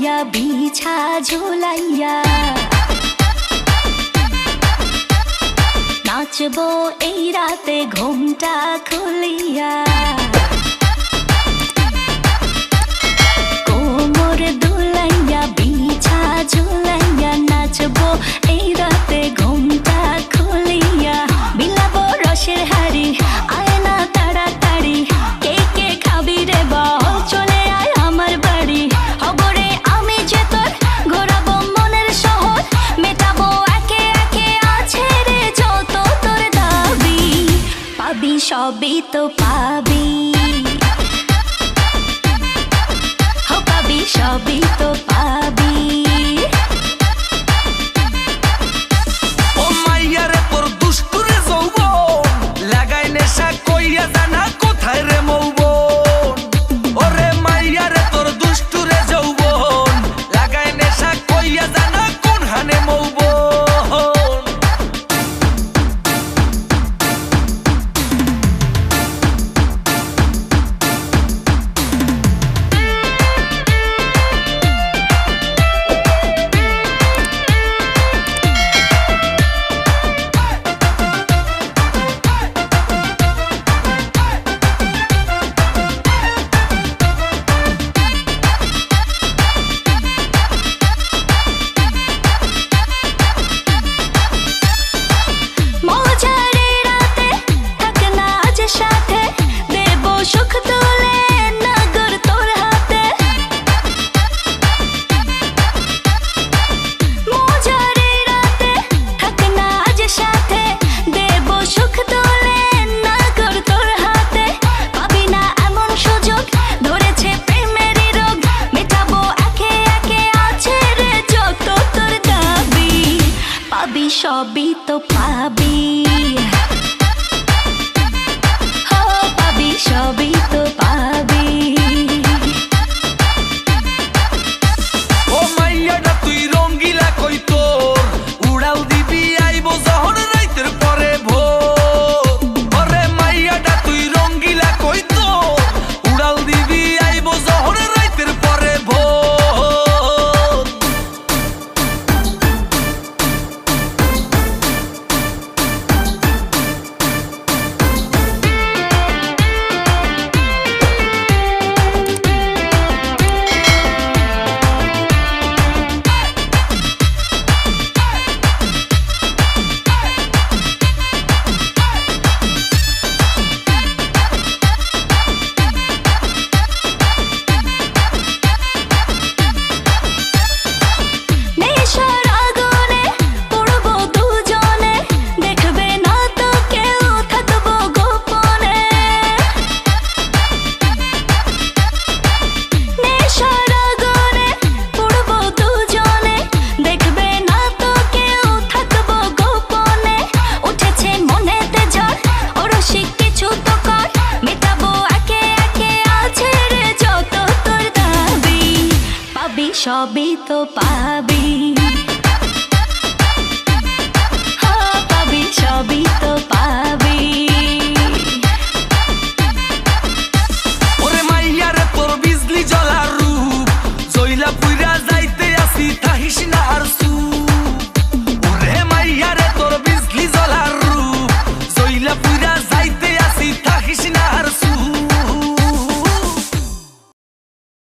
ঝুলাইয়া বিছা ঝুলাইয়া নাচবো এই রাতে ঘুমটা খুলিয়া কোমর দুলাইয়া বিছা ঝুলাইয়া নাচবো এই রাতে ঘুমটা খুলিয়া বিলাবো রসের হাড়ি আয় না তাড়াতাড়ি কে কে খাবি রে বল চলে আয় আমার বাড়ি হবরে আমি যে তোর ঘোরাবো মনের শহর মেটাবো একে একে আছে রে যত তোর দাবি পাবি সবই তো পাবি হো পাবি সবই তো পাবি সবই তো পাবি হো পাবি সবই তো পাবি ও মাইয়াটা তুই রঙ্গিলা কই তোর উড়াল দিবি আইবো যখন রাইতের পরে ভোর ওরে মাইয়াটা তুই রঙ্গিলা কই তোর উড়াল দিবি আইবো যখন রাইতের পরে ভোর সবই তো পাবি